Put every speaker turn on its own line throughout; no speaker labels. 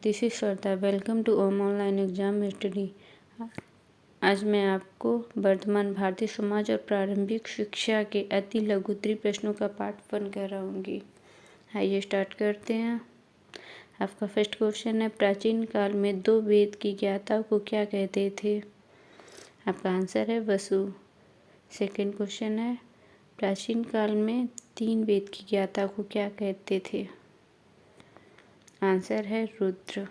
This is Shraddha. Welcome to Om online exam study. आज मैं आपको वर्तमान भारतीय समाज और प्रारंभिक शिक्षा के अति लघुत्तरीय प्रश्नों का पाठ 1 कराऊंगी। आइए स्टार्ट करते हैं। आपका फर्स्ट क्वेश्चन है, प्राचीन काल में 2 वेद की ज्ञाता को क्या कहते थे? आपका आंसर है वसु। सेकंड क्वेश्चन है, प्राचीन काल में 3 वेद की ज्ञाता को क्या कहते थे? आंसर है रुद्र।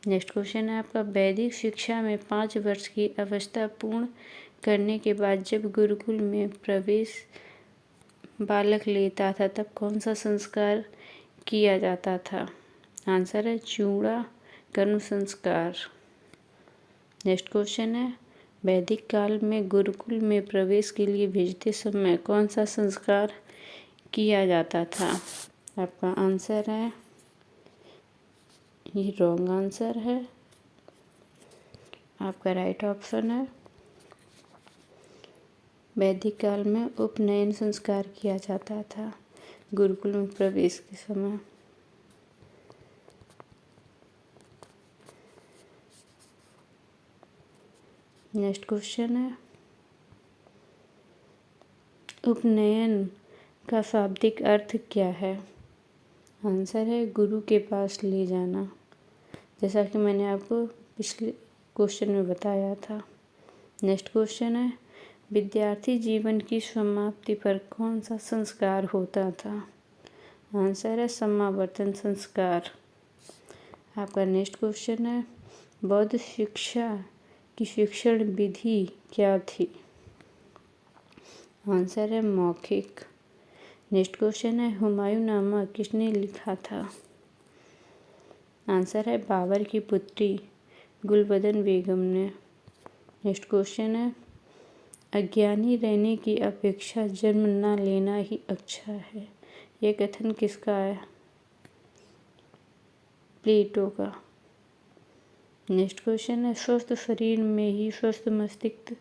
नेक्स्ट क्वेश्चन है आपका, वैदिक शिक्षा में 5 वर्ष की अवस्था पूर्ण करने के बाद जब गुरुकुल में प्रवेश बालक लेता था तब कौन सा संस्कार किया जाता था? आंसर है चूड़ाकर्म संस्कार। नेक्स्ट क्वेश्चन है, वैदिक काल में गुरुकुल में प्रवेश के लिए भेजते समय कौन सा संस्कार किया जाता था? आपका आंसर है, ये रॉन्ग आंसर है। आपका राइट ऑप्शन है, वैदिक काल में उपनयन संस्कार किया जाता था गुरुकुल में प्रवेश के समय। नेक्स्ट क्वेश्चन है, उपनयन का शाब्दिक अर्थ क्या है? आंसर है गुरु के पास ले जाना, जैसा कि मैंने आपको पिछले क्वेश्चन में बताया था। नेक्स्ट क्वेश्चन है, विद्यार्थी जीवन की समाप्ति पर कौन सा संस्कार होता था? आंसर है समावर्तन संस्कार। आपका नेक्स्ट क्वेश्चन है, बौद्ध शिक्षा की शिक्षण विधि क्या थी? आंसर है मौखिक। नेक्स्ट क्वेश्चन है, हुमायूं नामा किसने लिखा था? आंसर है बाबर की पुत्री गुलबदन बेगम ने। नेक्स्ट क्वेश्चन है, अज्ञानी रहने की अपेक्षा जन्म न लेना ही अच्छा है, ये कथन किसका है? प्लेटो का। नेक्स्ट क्वेश्चन है, स्वस्थ शरीर में ही स्वस्थ मस्तिष्क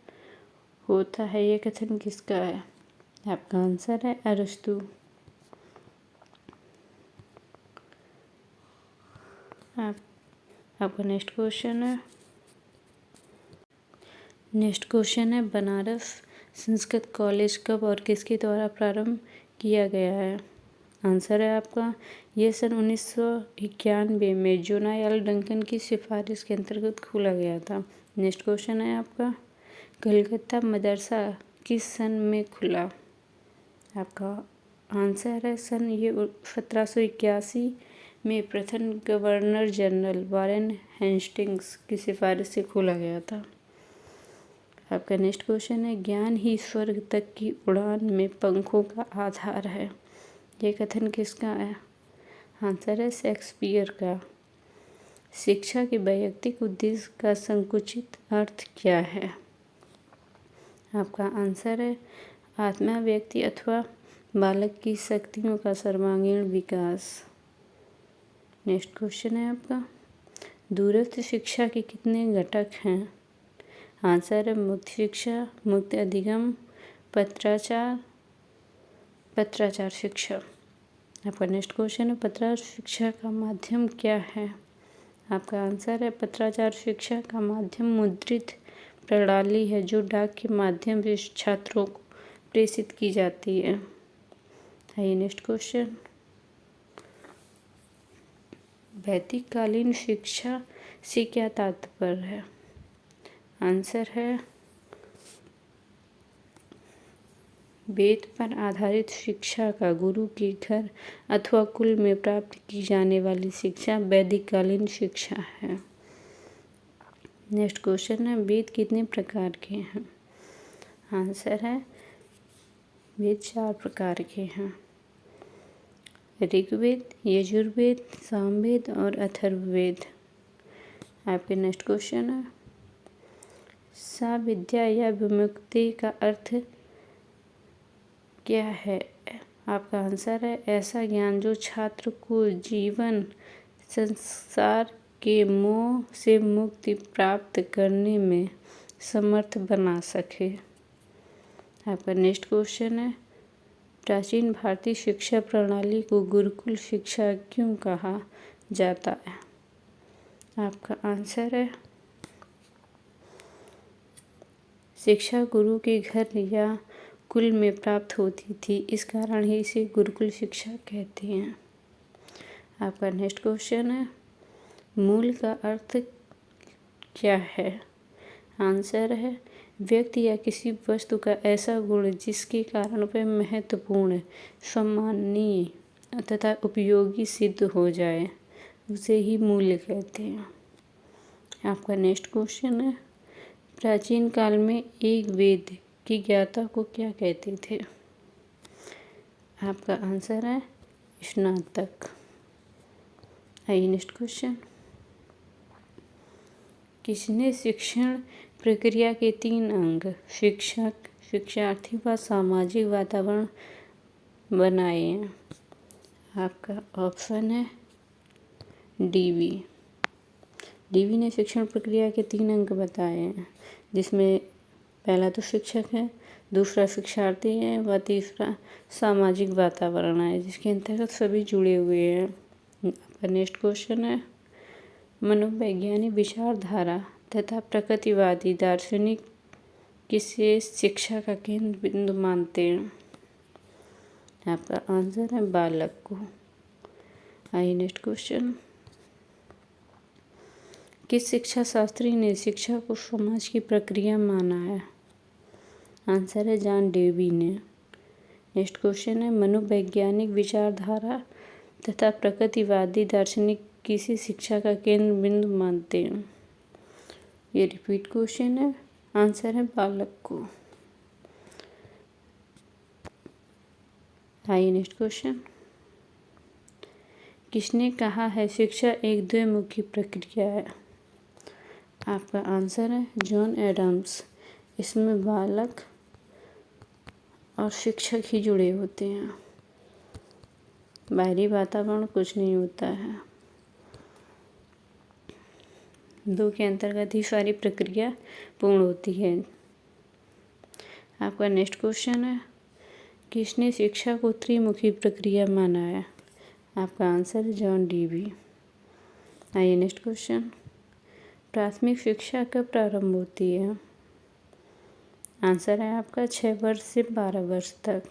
होता है, ये कथन किसका है? आपका आंसर है अरस्तु। आपका नेक्स्ट क्वेश्चन है, बनारस संस्कृत कॉलेज कब और किसके द्वारा प्रारंभ किया गया है? आंसर है आपका, यह सन 1991 में जोना एल डंकन की सिफारिश के अंतर्गत खोला गया था। नेक्स्ट क्वेश्चन है आपका, कलकत्ता मदरसा किस सन में खुला? आपका आंसर है सन 1781 में प्रथम गवर्नर जनरल वारेन हेस्टिंग्स की सिफारिश से खोला गया था। आपका नेक्स्ट क्वेश्चन है, ज्ञान ही स्वर्ग तक की उड़ान में पंखों का आधार है, ये कथन किसका है? आंसर है शेक्सपियर का। शिक्षा के वैयक्तिक उद्देश्य का संकुचित अर्थ क्या है? आपका आंसर है आत्मा, व्यक्ति अथवा बालक की शक्तियों का सर्वांगीण विकास। नेक्स्ट क्वेश्चन है आपका, दूरस्थ शिक्षा के कितने घटक हैं? आंसर है मुक्त शिक्षा, मुक्त अधिगम, पत्राचार शिक्षा। आपका नेक्स्ट क्वेश्चन है, पत्राचार शिक्षा का माध्यम क्या है? आपका आंसर है पत्राचार शिक्षा का माध्यम मुद्रित प्रणाली है जो डाक के माध्यम से छात्रों को प्रेषित की जाती है। आइए नेक्स्ट क्वेश्चन, वैदिक कालीन शिक्षा से क्या तात्पर्य है? आंसर है वेद पर आधारित शिक्षा का गुरु के घर अथवा कुल में प्राप्त की जाने वाली शिक्षा वैदिक कालीन शिक्षा है। नेक्स्ट क्वेश्चन है, वेद कितने प्रकार के हैं? आंसर है वेद 4 प्रकार के हैं, ऋग्वेद, यजुर्वेद, सामवेद और अथर्ववेद। आपके नेक्स्ट क्वेश्चन है, साविद्या या विमुक्ति का अर्थ क्या है? आपका आंसर है ऐसा ज्ञान जो छात्र को जीवन संसार के मोह से मुक्ति प्राप्त करने में समर्थ बना सके। आपका नेक्स्ट क्वेश्चन है, प्राचीन भारतीय शिक्षा प्रणाली को गुरुकुल शिक्षा क्यों कहा जाता है। आपका आंसर है शिक्षा गुरु के घर या कुल में प्राप्त होती थी, इस कारण ही इसे गुरुकुल शिक्षा कहते हैं। आपका नेक्स्ट क्वेश्चन है मूल का अर्थ क्या है? आंसर है व्यक्ति या किसी वस्तु का ऐसा गुण जिसके कारण वह महत्वपूर्ण, सम्माननीय तथा उपयोगी सिद्ध हो जाए, उसे ही मूल्य कहते हैं। आपका नेक्स्ट क्वेश्चन है प्राचीन काल में एक वेद की ज्ञाता को क्या कहते थे? आपका आंसर है स्नातक। आइए नेक्स्ट क्वेश्चन किसने शिक्षण प्रक्रिया के 3 अंग शिक्षक, शिक्षार्थी व सामाजिक वातावरण बनाए हैं? आपका ऑप्शन है डीवी। डीवी ने शिक्षण प्रक्रिया के 3 अंग बताए हैं, जिसमें पहला तो शिक्षक है, दूसरा शिक्षार्थी है व तीसरा सामाजिक वातावरण है, जिसके अंतर्गत सभी जुड़े हुए हैं। आपका नेक्स्ट क्वेश्चन है मनोवैज्ञानिक विचारधारा तथा प्रकृतिवादी दार्शनिक किसे शिक्षा का केंद्र बिंदु मानते हैं? आपका आंसर है बालक को। आइए नेक्स्ट क्वेश्चन किस शिक्षा शास्त्री ने शिक्षा को समाज की प्रक्रिया माना है? आंसर है जॉन डेवी ने। नेक्स्ट क्वेश्चन है मनोवैज्ञानिक विचारधारा तथा प्रकृतिवादी दार्शनिक किसी शिक्षा का केंद्र बिंदु मानते हैं? ये रिपीट क्वेश्चन है, आंसर है बालक को। आइए नेक्स्ट क्वेश्चन किसने कहा है शिक्षा एक द्विमुखी प्रक्रिया है? आपका आंसर है जॉन एडम्स। इसमें बालक और शिक्षक ही जुड़े होते हैं, बाहरी वातावरण कुछ नहीं होता है। 2 के अंतर्गत ही सारी प्रक्रिया पूर्ण होती है। आपका नेक्स्ट क्वेश्चन है किसने शिक्षा को त्रिमुखी प्रक्रिया माना है? आपका आंसर है जॉन डीवी। आइए नेक्स्ट क्वेश्चन प्राथमिक शिक्षा कब प्रारंभ होती है? आंसर है आपका 6 वर्ष से 12 वर्ष तक।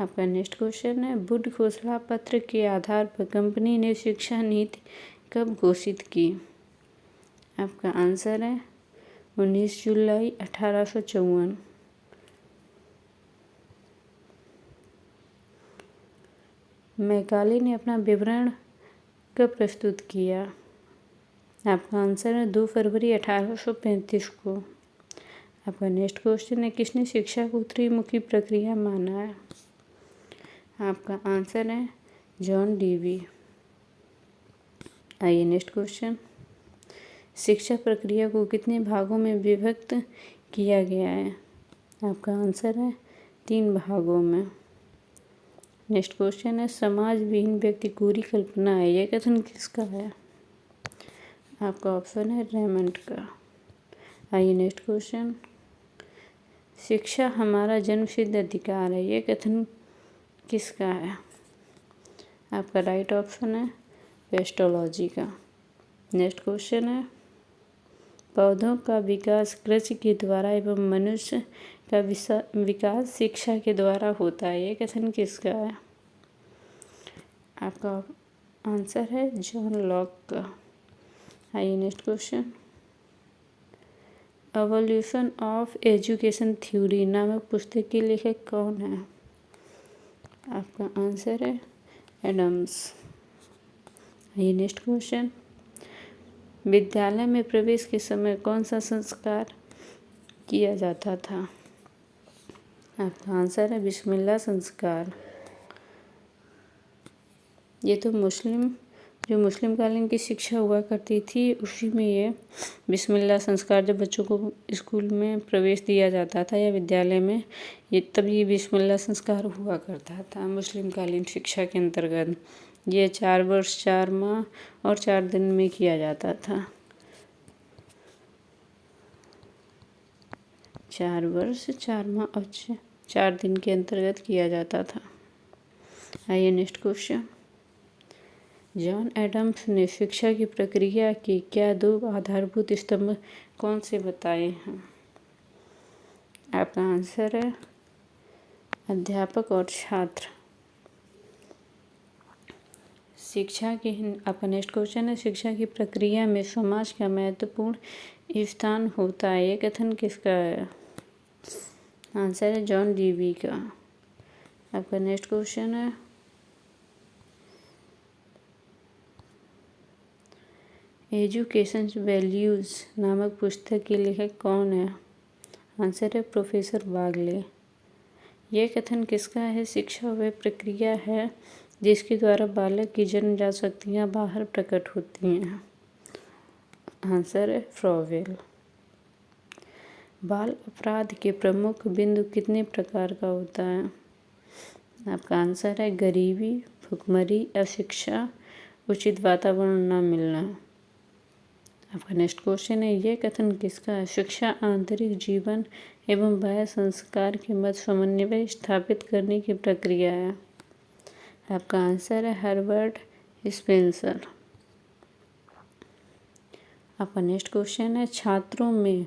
आपका नेक्स्ट क्वेश्चन है वुड घोषणा पत्र के आधार पर कंपनी ने शिक्षा नीति कब घोषित की? आपका आंसर है 19 जुलाई 1854। मैकाले ने अपना विवरण कब प्रस्तुत किया? आपका आंसर है 2 फरवरी 1835 को। आपका नेक्स्ट क्वेश्चन है किसने शिक्षा को त्रिमुखी प्रक्रिया माना है? आपका आंसर है जॉन डीवी। आइए नेक्स्ट क्वेश्चन शिक्षा प्रक्रिया को कितने भागों में विभक्त किया गया है? आपका आंसर है 3 भागों में। नेक्स्ट क्वेश्चन है समाज विहीन व्यक्ति पूरी कल्पना है, यह कथन किसका है? आपका ऑप्शन है रेमंड का। आइए नेक्स्ट क्वेश्चन शिक्षा हमारा जन्मसिद्ध अधिकार है, यह कथन किसका है? आपका राइट ऑप्शन है पेस्टोलॉजी का। नेक्स्ट क्वेश्चन है पौधों का विकास कृषि के द्वारा एवं मनुष्य का विकास शिक्षा के द्वारा होता है, यह कथन किसका है? आपका आंसर है जॉन लॉक का। आइए next question evolution of education theory नामक पुस्तक के लेखक कौन है? आपका आंसर है एडम्स। आइए नेक्स्ट क्वेश्चन विद्यालय में प्रवेश के समय कौन सा संस्कार किया जाता था? आपका आंसर है बिस्मिल्लाह संस्कार। ये तो जो मुस्लिम कालीन की शिक्षा हुआ करती थी उसी में ये बिस्मिल्लाह संस्कार जब बच्चों को स्कूल में प्रवेश दिया जाता था या विद्यालय में तब ये बिस्मिल्लाह संस्कार हुआ करता था मुस्लिम कालीन शिक्षा के अंतर्गत। ये 4 वर्ष 4 माह और 4 दिन में किया जाता था। 4 वर्ष 4 माह और 4 दिन के अंतर्गत किया जाता था। आइए नेक्स्ट क्वेश्चन जॉन एडम्स ने शिक्षा की प्रक्रिया के क्या दो आधारभूत स्तंभ कौन से बताए हैं? आपका आंसर है अध्यापक और छात्र। शिक्षा की आपका नेक्स्ट क्वेश्चन है, शिक्षा की प्रक्रिया में समाज का महत्वपूर्ण स्थान होता है, ये कथन किसका है? आंसर है जॉन डीवी का। आपका नेक्स्ट क्वेश्चन है, एजुकेशन वैल्यूज नामक पुस्तक के लेखक कौन है? आंसर है प्रोफेसर बागले। यह कथन किसका है? शिक्षा वह प्रक्रिया है जिसके द्वारा बालक की जन्मजात शक्तियाँ बाहर प्रकट होती हैं। आंसर है फ्रॉवेल। बाल अपराध के प्रमुख बिंदु कितने प्रकार का होता है? आपका आंसर है गरीबी, भुखमरी, अशिक्षा, उचित वातावरण न मिलना। आपका नेक्स्ट क्वेश्चन है, यह कथन किसका है? शिक्षा आंतरिक जीवन एवं बाह्य संस्कार के मध्य समन्वय स्थापित करने की प्रक्रिया है। आपका आंसर है हर्बर्ट स्पेंसर। आपका नेक्स्ट क्वेश्चन है, छात्रों में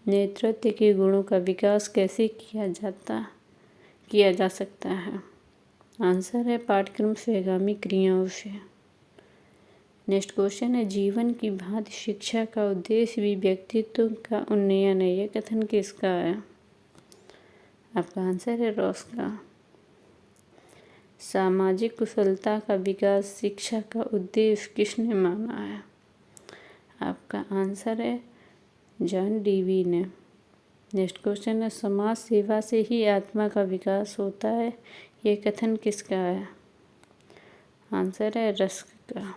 नेतृत्व के गुणों का विकास कैसे किया जा सकता है? आंसर है पाठ्यक्रम से आगामी क्रियाओं से। नेक्स्ट क्वेश्चन है, जीवन की भांति शिक्षा का उद्देश्य भी व्यक्तित्व का उन्नयन है, यह कथन किसका है? आपका आंसर है रॉस का। सामाजिक कुशलता का विकास शिक्षा का उद्देश्य किसने माना है? आपका आंसर है जॉन डीवी ने। नेक्स्ट क्वेश्चन है, समाज सेवा से ही आत्मा का विकास होता है, ये कथन किसका है? आंसर है रस्क का।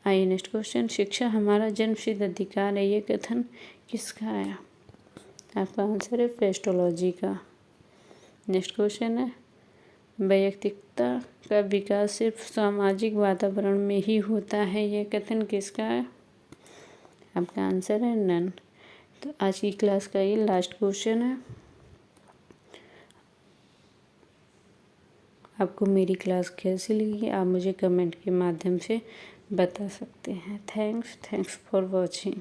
आइए नेक्स्ट क्वेश्चन, शिक्षा हमारा जन्मसिद्ध अधिकार है, ये कथन किसका है? आपका आंसर है पेस्टोलॉजी का। नेक्स्ट क्वेश्चन है, वैयक्तिकता का विकास सिर्फ सामाजिक वातावरण में ही होता है, यह कथन किसका है? आपका आंसर है नन। तो आज की क्लास का ये लास्ट क्वेश्चन है। आपको मेरी क्लास कैसी लगी आप मुझे कमेंट के माध्यम से बता सकते हैं। Thanks for watching.